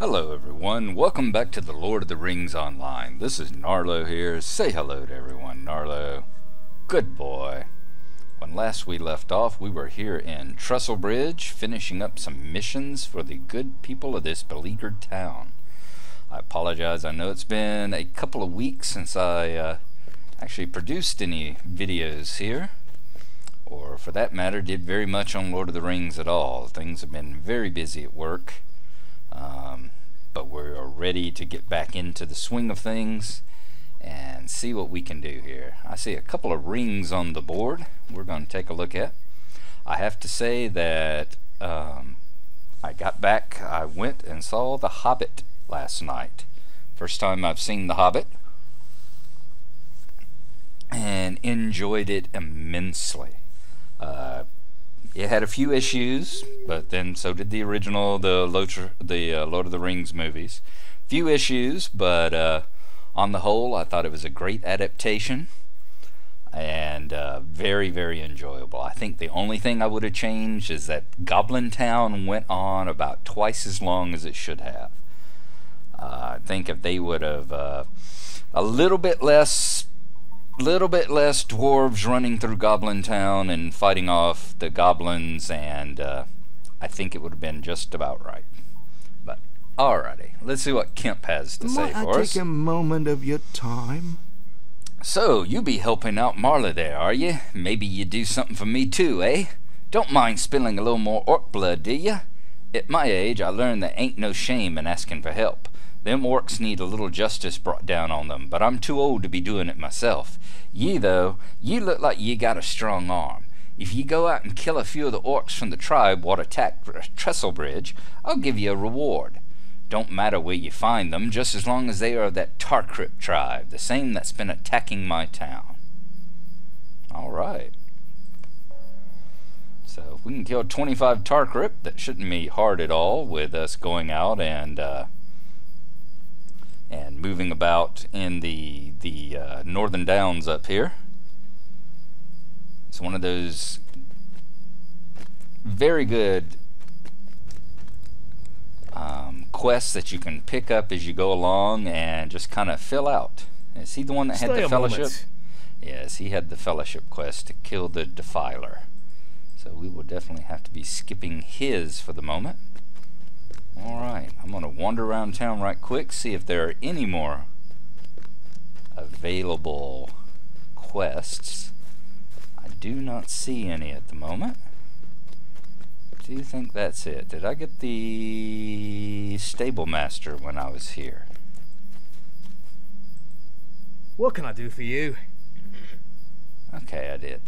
Hello everyone, welcome back to the Lord of the Rings Online. This is Gnarlo here. Say hello to everyone, Gnarlo. Good boy. When last we left off, we were here in Trestlebridge, finishing up some missions for the good people of this beleaguered town. I apologize, I know it's been a couple of weeks since I actually produced any videos here, or for that matter, did very much on Lord of the Rings at all. Things have been very busy at work. But we're ready to get back into the swing of things and see what we can do here. I see a couple of rings on the board we're going to take a look at. I have to say that I got back, I went and saw The Hobbit last night. First time I've seen The Hobbit, and enjoyed it immensely. It had a few issues, but then so did the original, the Lord of the Rings movies. Few issues, but on the whole, I thought it was a great adaptation and very, very enjoyable. I think the only thing I would have changed is that Goblin Town went on about twice as long as it should have. I think if they would have a little bit less dwarves running through Goblin Town and fighting off the goblins, and I think it would have been just about right. But alrighty, let's see what Kemp has to say for us. Might I take a moment of your time? So, you be helping out Marla there, are you? Maybe you do something for me too, eh? Don't mind spilling a little more orc blood, do you? At my age, I learned there ain't no shame in asking for help. Them orcs need a little justice brought down on them, but I'm too old to be doing it myself. Ye, though, ye look like ye got a strong arm. If ye go out and kill a few of the orcs from the tribe what attacked Trestlebridge, I'll give ye a reward. Don't matter where you find them, just as long as they are of that Tarkrip tribe, the same that's been attacking my town. Alright. So if we can kill 25 Tarkrip, that shouldn't be hard at all with us going out and moving about in the Northern Downs up here. It's one of those very good quests that you can pick up as you go along and just kind of fill out. Is he the one that had the fellowship? Yes, he had the fellowship quest to kill the Defiler. So we will definitely have to be skipping his for the moment. Alright, I'm going to wander around town right quick, see if there are any more available quests. I do not see any at the moment. Do you think that's it? Did I get the stable master when I was here? What can I do for you? Okay, I did.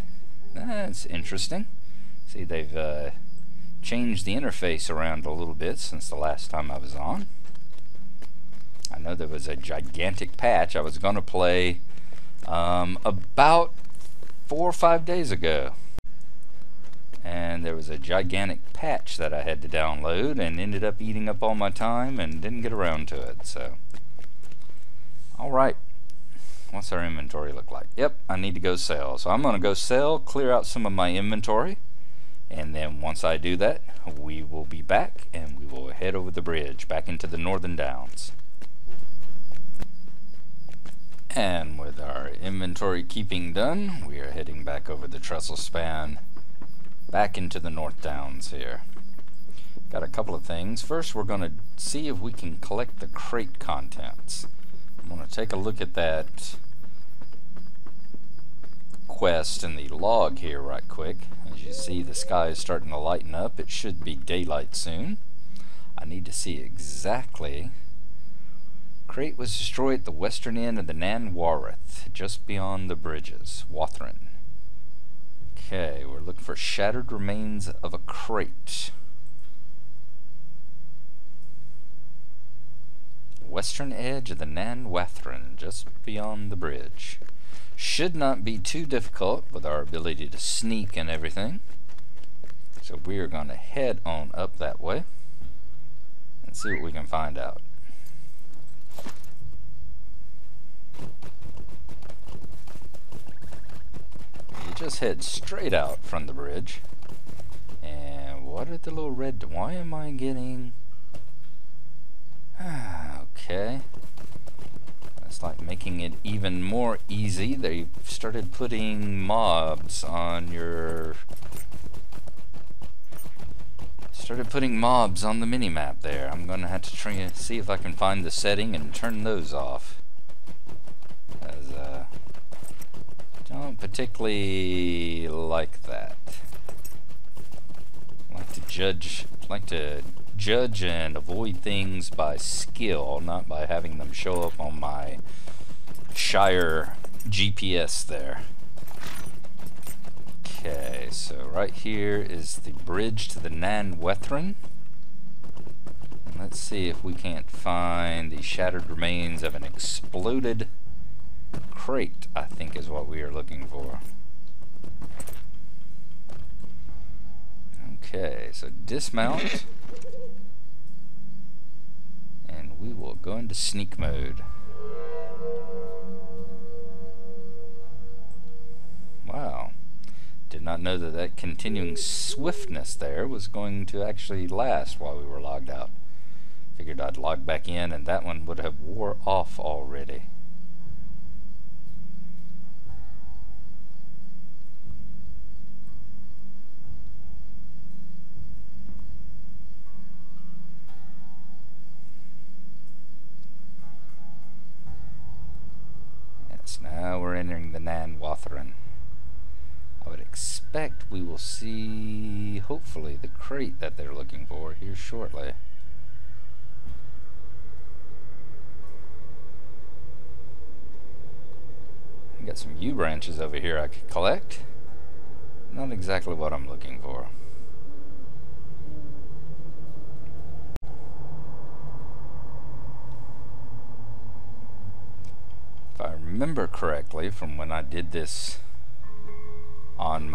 That's interesting. See, they've changed the interface around a little bit since the last time I was on. I know there was a gigantic patch I was going to play about 4 or 5 days ago, and there was a gigantic patch that I had to download and ended up eating up all my time and didn't get around to it. So alright, what's our inventory look like? Yep, I need to go sell, so I'm going to go sell, clear out some of my inventory. And then once I do that, we will be back and we will head over the bridge back into the Northern Downs. And with our inventory keeping done, we are heading back over the trestle span back into the North Downs here. Got a couple of things. First, we're going to see if we can collect the crate contents. I'm going to take a look at that quest in the log here right quick. As you see, the sky is starting to lighten up. It should be daylight soon. I need to see exactly. Crate was destroyed at the western end of the Nan Warith, just beyond the bridges. Wathrin. Okay, we're looking for shattered remains of a crate. Western edge of the Nan Wathrin, just beyond the bridge. Should not be too difficult with our ability to sneak and everything. So we are going to head on up that way and see what we can find out. You just head straight out from the bridge. And what are the little red... Why am I getting... Okay. It's like making it even more easy. They started putting mobs on your... Started putting mobs on the mini-map there. I'm going to have to try and see if I can find the setting and turn those off. As, don't particularly like that. I like to judge and avoid things by skill, not by having them show up on my Shire GPS there. Okay, so right here is the bridge to the Nan Wethrin. Let's see if we can't find the shattered remains of an exploded crate, I think is what we are looking for. Okay, so dismount. And we will go into sneak mode. Wow. Did not know that that continuing swiftness there was going to actually last while we were logged out. Figured I'd log back in and that one would have wore off already. Yes, now we're entering the Nan Wethrin. I would expect we will see, hopefully, the crate that they're looking for here shortly. I got some yew branches over here I could collect. Not exactly what I'm looking for. If I remember correctly from when I did this on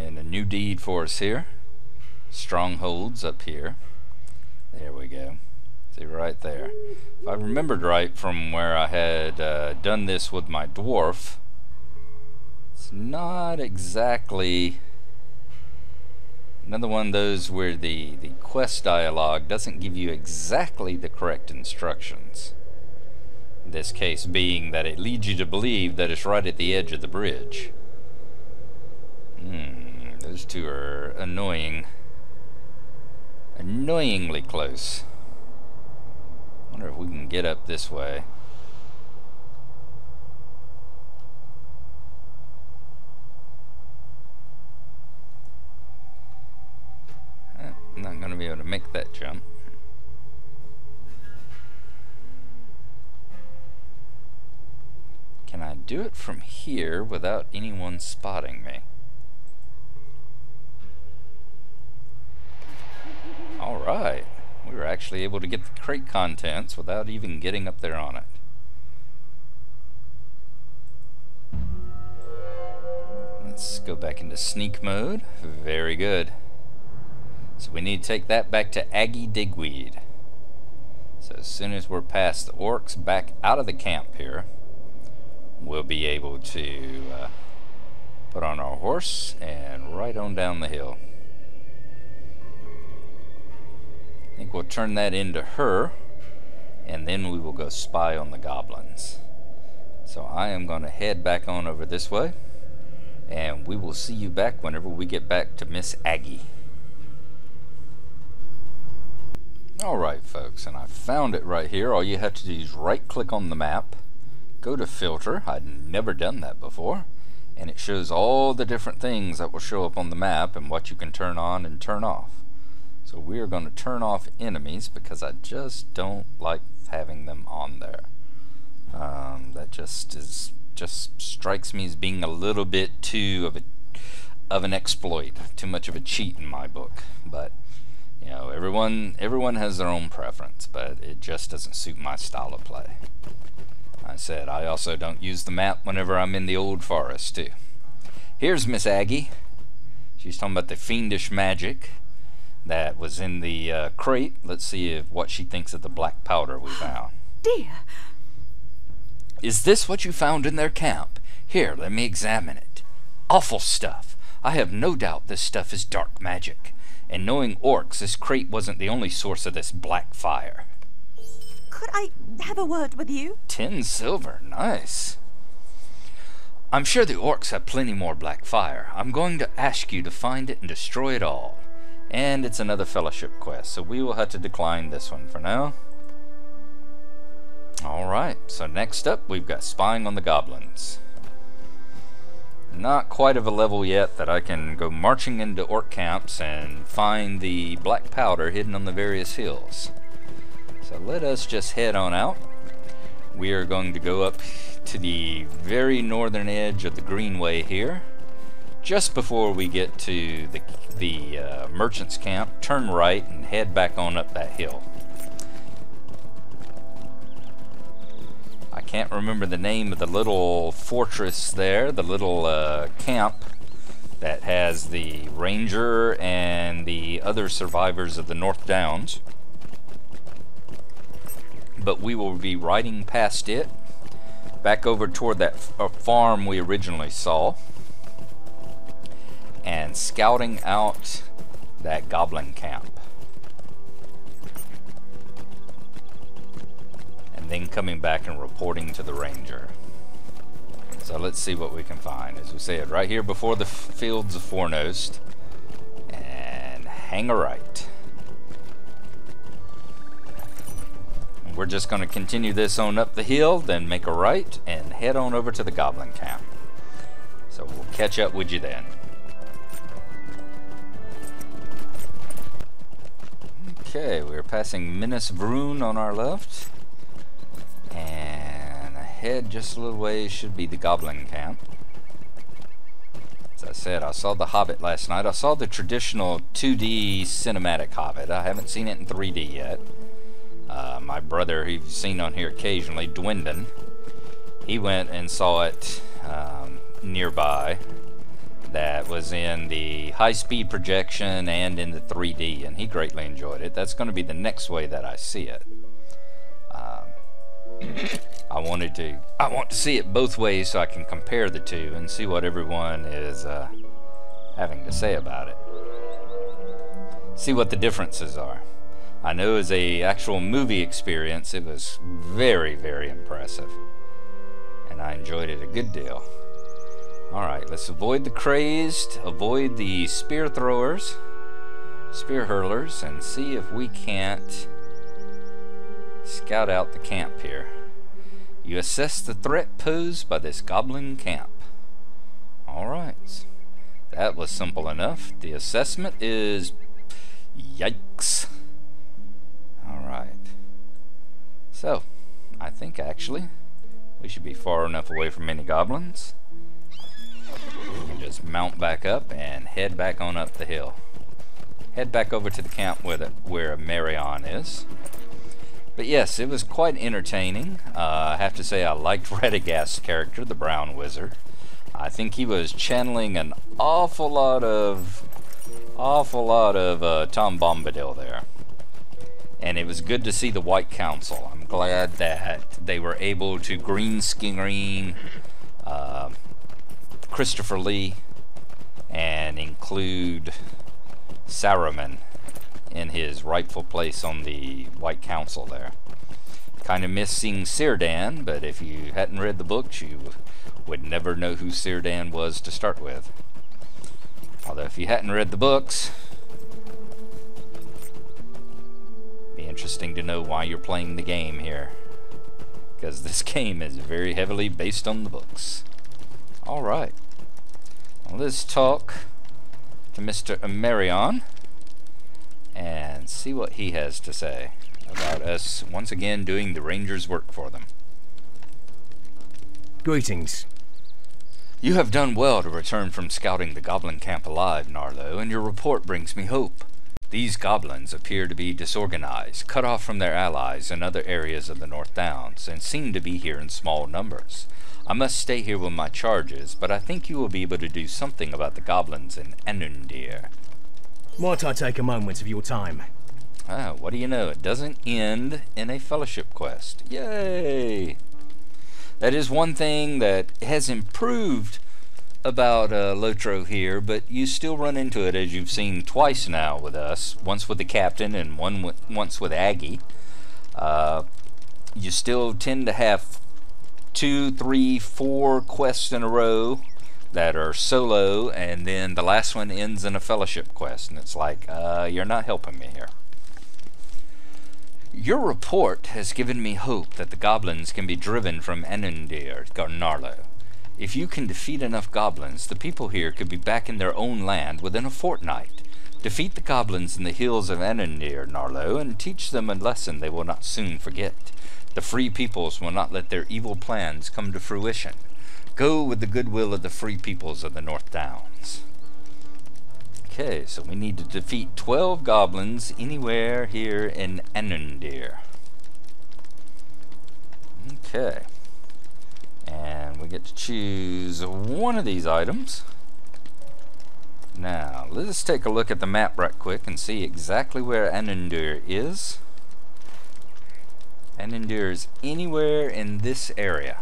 in a new deed for us here, strongholds up here. There we go. See right there. If I remembered right from where I had done this with my dwarf, it's not exactly another one of those where the quest dialogue doesn't give you exactly the correct instructions. In this case being that it leads you to believe that it's right at the edge of the bridge. Those two are annoyingly close. Wonder if we can get up this way. I'm not going to be able to make that jump. Can I do it from here without anyone spotting me? Alright, we were actually able to get the crate contents without even getting up there on it. Let's go back into sneak mode. Very good. So we need to take that back to Aggie Digweed. So as soon as we're past the orcs back out of the camp here, we'll be able to put on our horse and ride on down the hill. I think we'll turn that into her, and then we will go spy on the goblins. So I am going to head back on over this way, and we will see you back whenever we get back to Miss Aggie. Alright folks, and I found it right here. All you have to do is right click on the map, go to filter. I'd never done that before, and it shows all the different things that will show up on the map and what you can turn on and turn off. So we are going to turn off enemies because I just don't like having them on there. That just strikes me as being a little bit too of an exploit, too much of a cheat in my book. But you know, everyone has their own preference, but it just doesn't suit my style of play. I said I also don't use the map whenever I'm in the old forest too. Here's Miss Aggie. She's talking about the fiendish magic that was in the crate. Let's see what she thinks of the black powder we found. Dear. Is this what you found in their camp? Here, let me examine it. Awful stuff. I have no doubt this stuff is dark magic. And knowing orcs, this crate wasn't the only source of this black fire. Could I have a word with you? 10 silver, nice. I'm sure the orcs have plenty more black fire. I'm going to ask you to find it and destroy it all. And it's another fellowship quest, so we will have to decline this one for now. Alright, so next up we've got spying on the goblins. Not quite of a level yet that I can go marching into orc camps and find the black powder hidden on the various hills. So let us just head on out. We are going to go up to the very northern edge of the Greenway here. Just before we get to the merchant's camp, turn right and head back on up that hill. I can't remember the name of the little fortress there, the little camp that has the ranger and the other survivors of the North Downs. But we will be riding past it, back over toward that farm we originally saw, and scouting out that goblin camp. And then coming back and reporting to the ranger. So let's see what we can find. As we said, right here before the fields of Fornost, and hang a right. And we're just going to continue this on up the hill, then make a right and head on over to the goblin camp. So we'll catch up with you then. Okay, we're passing Minas Vroon on our left, and ahead just a little ways should be the goblin camp. As I said, I saw the Hobbit last night. I saw the traditional 2D cinematic Hobbit. I haven't seen it in 3D yet. My brother, who you've seen on here occasionally, Dwindon, he went and saw it nearby. That was in the high-speed projection and in the 3D, and he greatly enjoyed it. That's going to be the next way that I see it. I want to see it both ways so I can compare the two and see what everyone is having to say about it. See what the differences are. I know as a actual movie experience, it was very, very impressive, and I enjoyed it a good deal. Alright, let's avoid the crazed, avoid the spear throwers, spear hurlers, and see if we can't scout out the camp here. You assess the threat posed by this goblin camp. Alright, that was simple enough. The assessment is yikes. Alright, so I think actually we should be far enough away from any goblins. We can just mount back up and head back on up the hill. Head back over to the camp where Marion is. But yes, it was quite entertaining. I have to say I liked Radagast's character, the Brown Wizard. I think he was channeling an awful lot of Tom Bombadil there. And it was good to see the White Council. I'm glad that they were able to green screen Christopher Lee and include Saruman in his rightful place on the White Council there. Kind of missing Círdan, but if you hadn't read the books, you would never know who Círdan was to start with. Although if you hadn't read the books, it'd be interesting to know why you're playing the game here, because this game is very heavily based on the books. Alright, well, let's talk to Mr. Marion and see what he has to say about us once again doing the Rangers' work for them. Greetings. You have done well to return from scouting the goblin camp alive, Gnarlo, and your report brings me hope. These goblins appear to be disorganized, cut off from their allies in other areas of the North Downs, and seem to be here in small numbers. I must stay here with my charges, but I think you will be able to do something about the goblins in Anundir. Might I take a moment of your time? Ah, what do you know? It doesn't end in a fellowship quest. Yay! That is one thing that has improved about LOTRO here, but you still run into it, as you've seen twice now with us. Once with the captain and once with Aggie. you still tend to have 2, 3, 4 quests in a row that are solo, and then the last one ends in a fellowship quest, and it's like, you're not helping me here. Your report has given me hope that the goblins can be driven from Enundir, Gnarlo. If you can defeat enough goblins, the people here could be back in their own land within a fortnight. Defeat the goblins in the hills of Enundir, Gnarlo, and teach them a lesson they will not soon forget. The free peoples will not let their evil plans come to fruition. Go with the goodwill of the free peoples of the North Downs. Okay, so we need to defeat 12 goblins anywhere here in Enundir. Okay. And we get to choose one of these items. Now, let's take a look at the map right quick and see exactly where Enundir is. Enundir is anywhere in this area.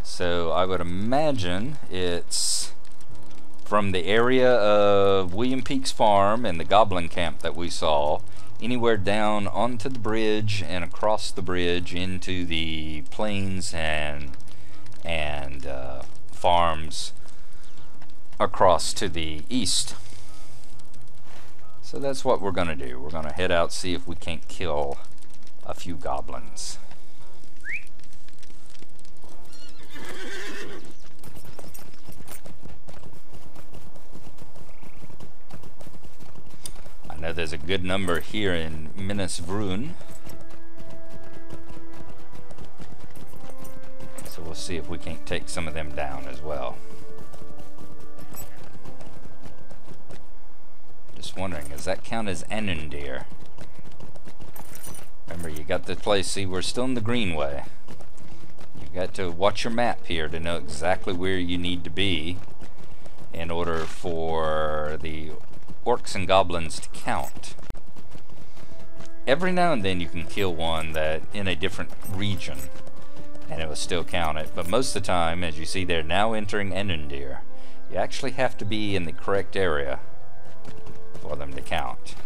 So I would imagine it's from the area of William Peake's farm and the goblin camp that we saw, anywhere down onto the bridge and across the bridge into the plains and farms across to the east. So that's what we're going to do. We're going to head out, see if we can't kill a few goblins. I know there's a good number here in Minas Vrun. So we'll see if we can't take some of them down as well. Just wondering, does that count as Enundir? Remember, you got this place, see, we're still in the Greenway. You got to watch your map here to know exactly where you need to be in order for the orcs and goblins to count. Every now and then you can kill one that in a different region and it will still count it, but most of the time, as you see, they're now entering Enundir. You actually have to be in the correct area for them to count.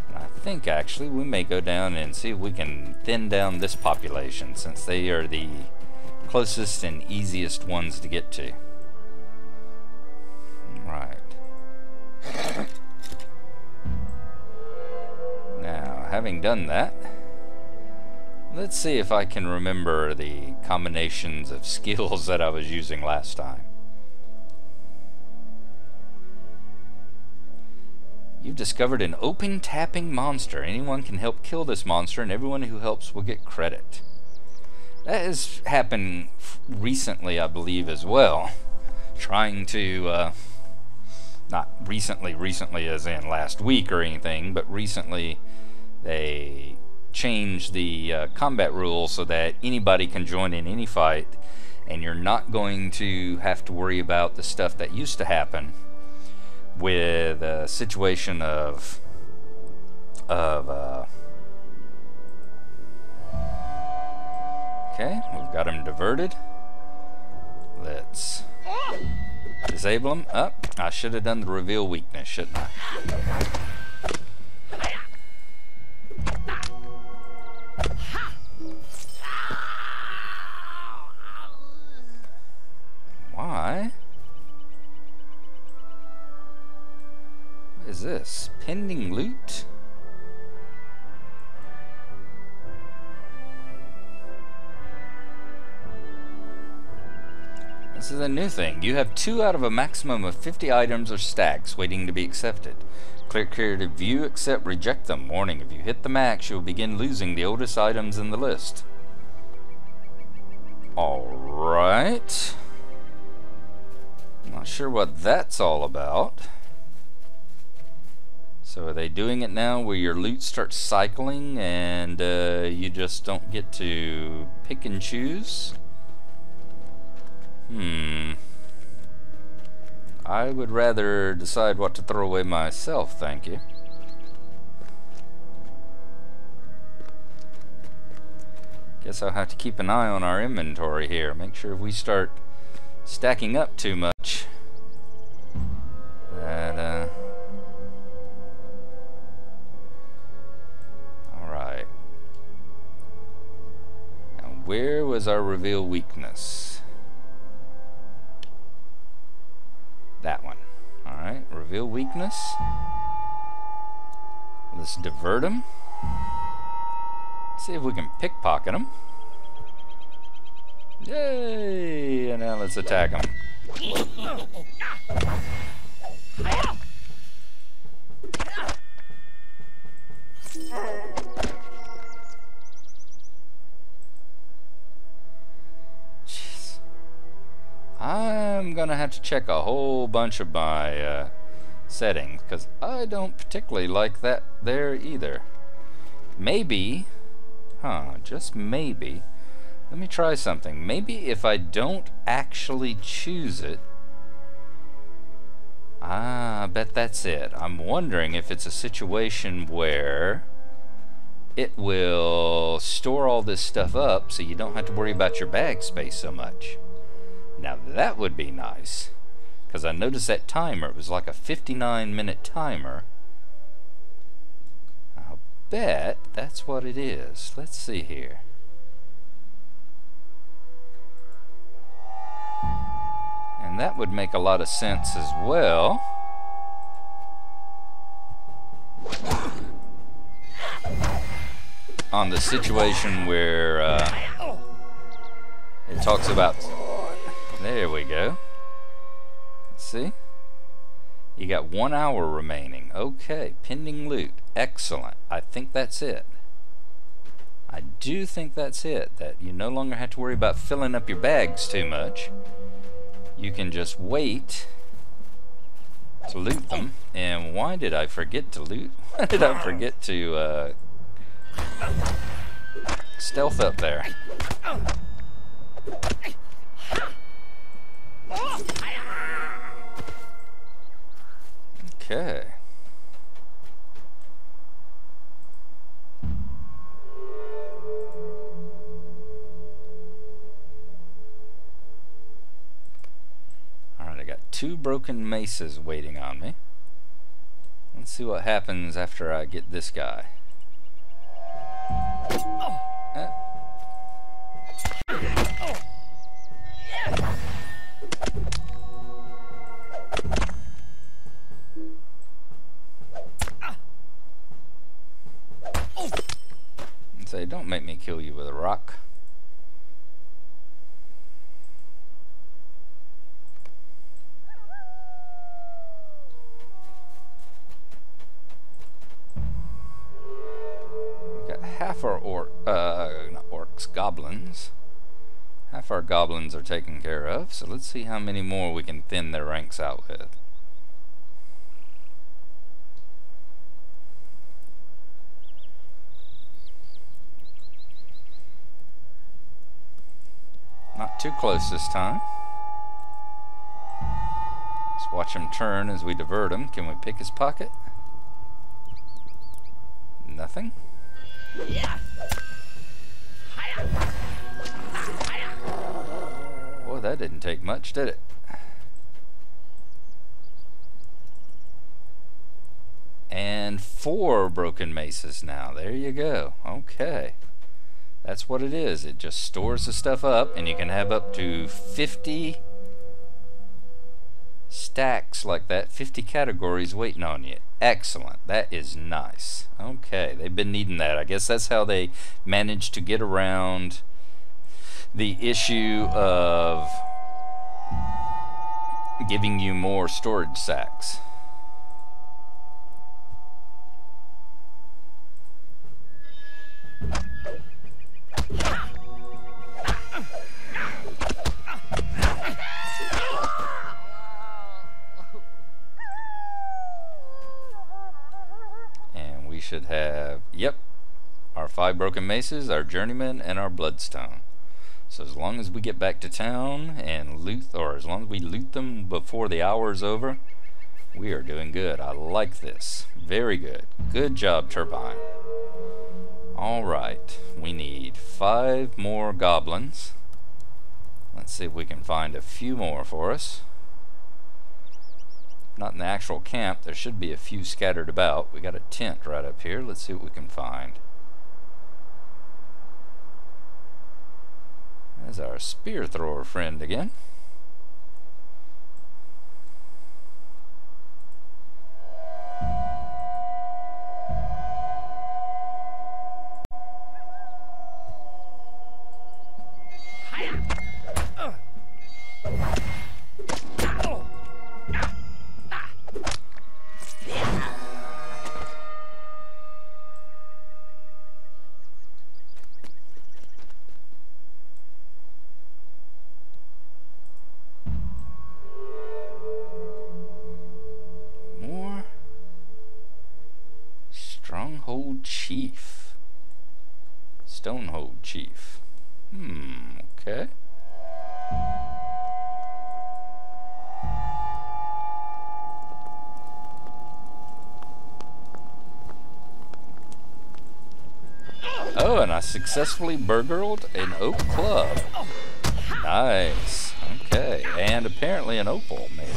And I think actually we may go down and see if we can thin down this population, since they are the closest and easiest ones to get to. Right. Now, having done that, let's see if I can remember the combinations of skills that I was using last time. You've discovered an open tapping monster. Anyone can help kill this monster, and everyone who helps will get credit. That has happened recently, I believe, as well. Trying to, not recently as in last week or anything, but recently they changed the combat rules so that anybody can join in any fight, and you're not going to have to worry about the stuff that used to happen with a situation of okay, we've got him diverted. Let's disable him. Up. I should have done the reveal weakness, shouldn't I? Why? What is this? Pending loot? This is a new thing. You have 2 out of a maximum of 50 items or stacks waiting to be accepted. Click here to view, accept, reject them. Warning, if you hit the max, you will begin losing the oldest items in the list. Alright. Not sure what that's all about. So are they doing it now where your loot starts cycling and you just don't get to pick and choose? I would rather decide what to throw away myself, thank you. Guess I'll have to keep an eye on our inventory here. Make sure if we start stacking up too much that alright. where was our reveal weakness? That one. Alright, reveal weakness. Let's divert him. See if we can pickpocket him. Yay! And now let's attack him. Jeez. I'm gonna have to check a whole bunch of my settings, because I don't particularly like that there either. Maybe, just maybe, let me try something. Maybe if I don't actually choose it, I bet that's it. I'm wondering if it's a situation where it will store all this stuff up so you don't have to worry about your bag space so much. Now that would be nice, because I noticed that timer, it was like a 59-minute timer. I'll bet that's what it is. Let's see here. And that would make a lot of sense as well. On the situation where it talks about... There we go. See? You got 1 hour remaining. Okay, pending loot. Excellent. I think that's it. I do think that's it. That you no longer have to worry about filling up your bags too much. You can just wait to loot them. And why did I forget to loot? Why did I forget to stealth up there? Okay. Alright, I got 2 broken maces waiting on me. Let's see what happens after I get this guy. Say, don't make me kill you with a rock. We've got half our not orcs, goblins. Half our goblins are taken care of, so let's see how many more we can thin their ranks out with. Not too close this time. Let's watch him turn as we divert him. Can we pick his pocket? Nothing. Boy, that didn't take much, did it? And 4 broken maces now. There you go. Okay. That's what it is. It just stores the stuff up, and you can have up to 50 stacks like that, 50 categories waiting on you. Excellent. That is nice. Okay, they've been needing that. I guess that's how they managed to get around the issue of giving you more storage sacks. And we should have, yep, our 5 broken maces, our journeyman, and our bloodstone. So as long as we get back to town and loot, or as long as we loot them before the hour's over, we are doing good. I like this. Very good. Good job, Turbine. Alright, we need 5 more goblins. Let's see if we can find a few more for us. Not in the actual camp, there should be a few scattered about. We got a tent right up here. Let's see what we can find. There's our spear thrower friend again. Stronghold Chief. Stonehold Chief. Okay. Oh, and I successfully burgled an oak club. Nice. Okay. And apparently an opal, maybe.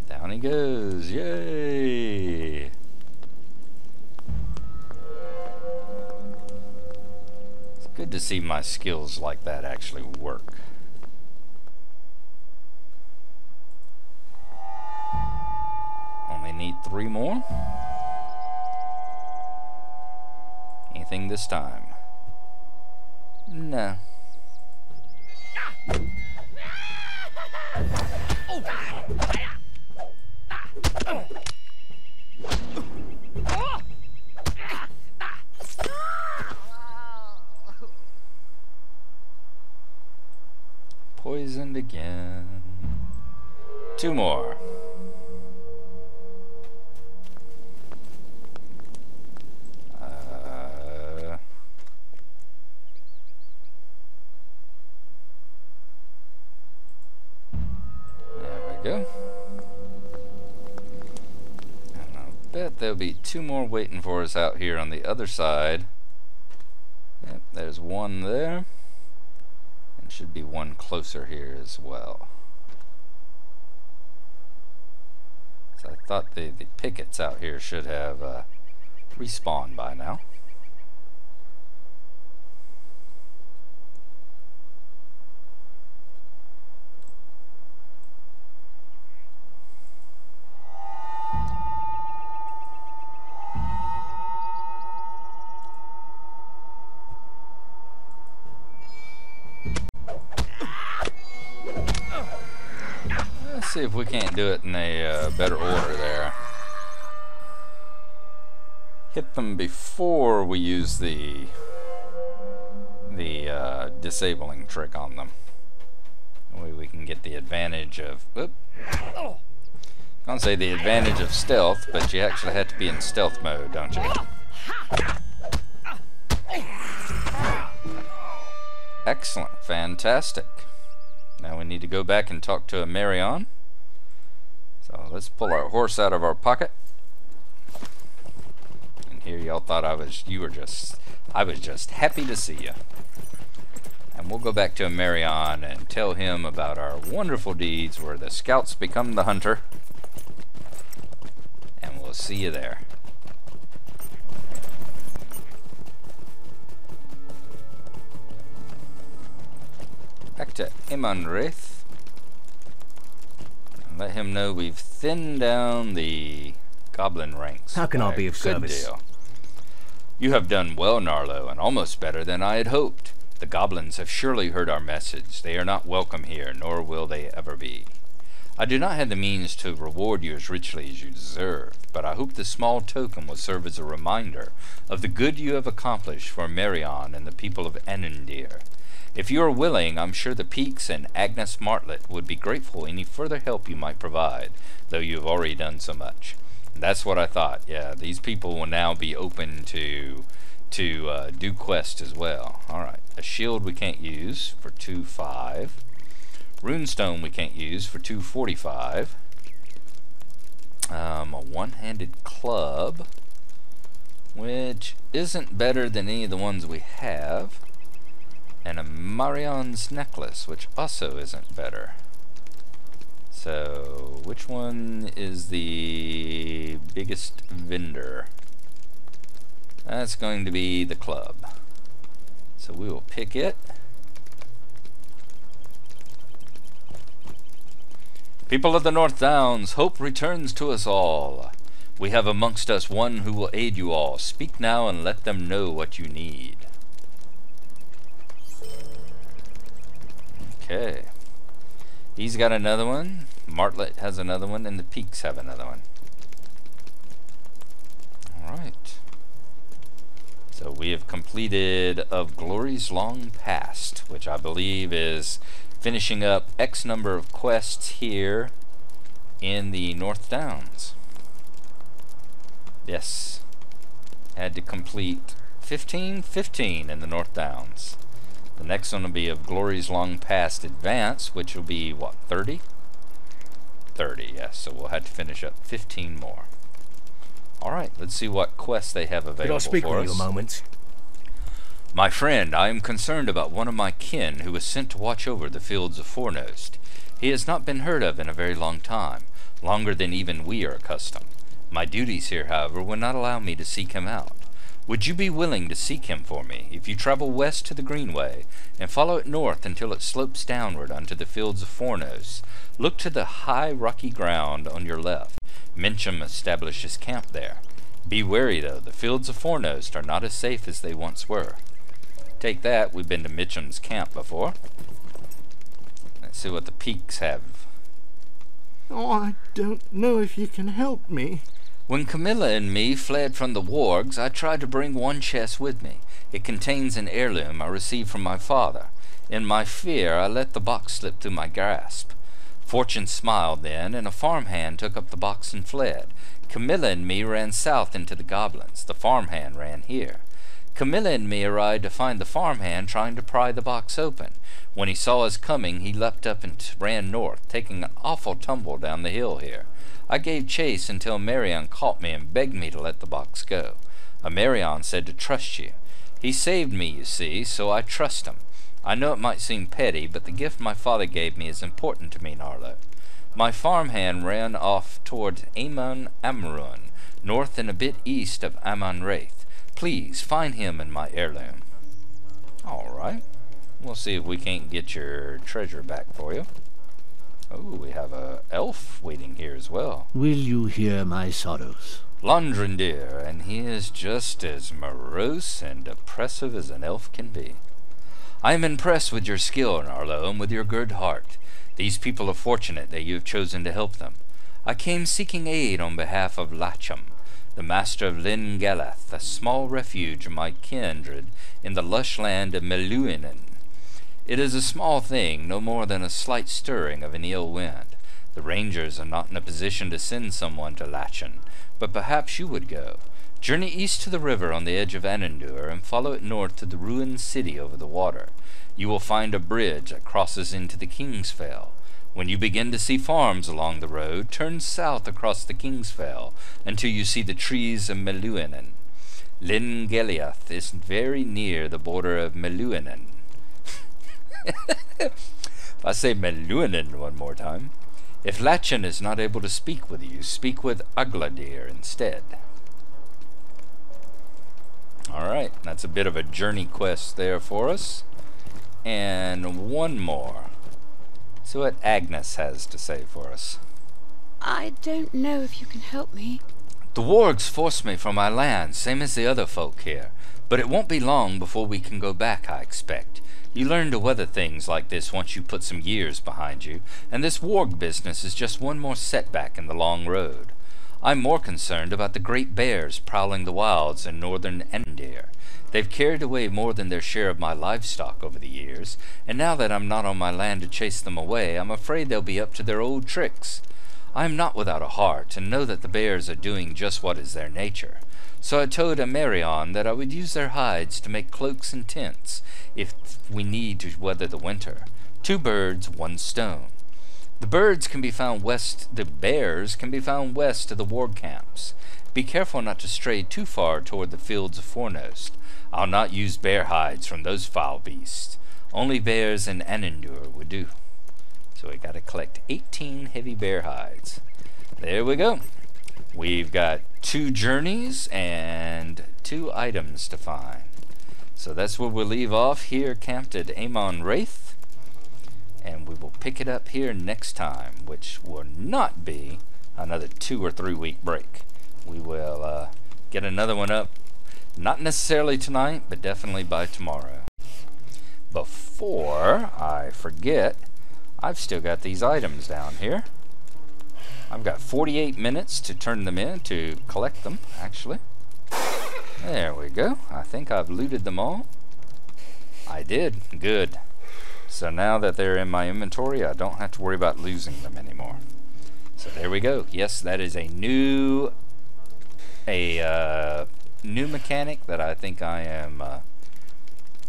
Down he goes. Yay! It's good to see my skills like that actually work. Only need 3 more. Anything this time? No. Poisoned again. 2 more. There we go. And I'll bet there'll be 2 more waiting for us out here on the other side. Yep, there's 1 there. Should be 1 closer here as well. So I thought the pickets out here should have respawned by now. See if we can't do it in a better order there. Hit them before we use the disabling trick on them. That way we can get the advantage of. Whoop. I'm gonna say the advantage of stealth, but you actually have to be in stealth mode, don't you? Excellent, fantastic. Now we need to go back and talk to a Marion. So let's pull our horse out of our pocket. And here y'all thought I was just happy to see you. And we'll go back to a Marion and tell him about our wonderful deeds where the scouts become the hunter. And we'll see you there. Back to Imanrith. Let him know we've thinned down the goblin ranks. How can I be of service? Deal. You have done well, Gnarlo, and almost better than I had hoped. The goblins have surely heard our message. They are not welcome here, nor will they ever be. I do not have the means to reward you as richly as you deserve, but I hope this small token will serve as a reminder of the good you have accomplished for Marion and the people of Enendir. If you are willing, I'm sure the Peaks and Agnes Martlet would be grateful any further help you might provide, though you have already done so much. And that's what I thought. Yeah, these people will now be open to do quests as well. Alright, a shield we can't use for 2.5. Runestone we can't use for 2.45. A one-handed club, which isn't better than any of the ones we have. And a Marion's necklace, which also isn't better. So, which one is the biggest vendor? That's going to be the club. So we will pick it. People of the North Downs, hope returns to us all. We have amongst us one who will aid you all. Speak now and let them know what you need. Okay. He's got another one. Martlet has another one, and the Peaks have another one. Alright. So we have completed Of Glories Long Past, which I believe is finishing up X number of quests here in the North Downs. Yes. Had to complete 15 in the North Downs. The next one will be Of Glories Long Past Advance, which will be, what, 30? 30, yes. So we'll have to finish up 15 more. Alright, let's see what quests they have available for us. Could I speak with you a moment? My friend, I am concerned about one of my kin who was sent to watch over the fields of Foremost. He has not been heard of in a very long time, longer than even we are accustomed. My duties here, however, will not allow me to seek him out. Would you be willing to seek him for me, if you travel west to the Greenway, and follow it north until it slopes downward unto the fields of Foremost? Look to the high rocky ground on your left. Mincham established his camp there. Be wary, though, the fields of Foremost are not as safe as they once were. Take that, we've been to Mitcham's camp before. Let's see what the Peaks have. Oh, I don't know if you can help me. When Camilla and me fled from the wargs, I tried to bring one chest with me. It contains an heirloom I received from my father. In my fear, I let the box slip through my grasp. Fortune smiled then, and a farmhand took up the box and fled. Camilla and me ran south into the goblins. The farmhand ran here. Camilla and me arrived to find the farmhand trying to pry the box open. When he saw us coming, he leapt up and ran north, taking an awful tumble down the hill here. I gave chase until Marion caught me and begged me to let the box go. Marion said to trust you. He saved me, you see, so I trust him. I know it might seem petty, but the gift my father gave me is important to me, Gnarlo. My farmhand ran off towards Amon Amarun, north and a bit east of Amon Wraith. Please, find him in my heirloom. Alright. We'll see if we can't get your treasure back for you. Oh, we have a elf waiting here as well. Will you hear my sorrows? Londrendir, and he is just as morose and oppressive as an elf can be. I am impressed with your skill, Gnarlo, and with your good heart. These people are fortunate that you have chosen to help them. I came seeking aid on behalf of Lacham, the master of Lyn Galath, a small refuge of my kindred in the lush land of Meluinen. It is a small thing, no more than a slight stirring of an ill wind. The rangers are not in a position to send someone to Lachan, but perhaps you would go. Journey east to the river on the edge of Anandur and follow it north to the ruined city over the water. You will find a bridge that crosses into the Kingsfell. When you begin to see farms along the road, turn south across the Kingsfell until you see the trees of Meluinen. Lyn Galath is very near the border of Meluinen. If I say Meluinen one more time. If Lachan is not able to speak with you, speak with Agladir instead. Alright, that's a bit of a journey quest there for us. And one more. See what Agnes has to say for us. I don't know if you can help me. The wargs forced me from my land, same as the other folk here. But it won't be long before we can go back, I expect. You learn to weather things like this once you put some years behind you, and this warg business is just one more setback in the long road. I'm more concerned about the great bears prowling the wilds in northern Endir. They've carried away more than their share of my livestock over the years, and now that I'm not on my land to chase them away, I'm afraid they'll be up to their old tricks. I am not without a heart, and know that the bears are doing just what is their nature. So I told Amarion that I would use their hides to make cloaks and tents, if we need to weather the winter. 2 birds, 1 stone. The bears can be found west of the warg camps. Be careful not to stray too far toward the fields of Foremost. I'll not use bear hides from those foul beasts. Only bears in Anandur would do. So we gotta collect 18 heavy bear hides. There we go. We've got 2 journeys and 2 items to find. So that's where we'll leave off here, camped at Amon Wraith. And we will pick it up here next time, which will not be another 2 or 3 week break. We will get another one up, not necessarily tonight, but definitely by tomorrow. Before I forget, I've still got these items down here. I've got 48 minutes to turn them in, to collect them, actually. There we go. I think I've looted them all. I did. Good. So now that they're in my inventory, I don't have to worry about losing them anymore. So there we go. Yes, that is a new mechanic that I think I am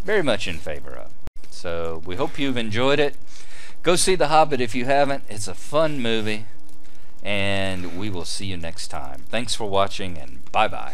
very much in favor of. So we hope you've enjoyed it. Go see The Hobbit if you haven't. It's a fun movie. And we will see you next time. Thanks for watching, and bye-bye.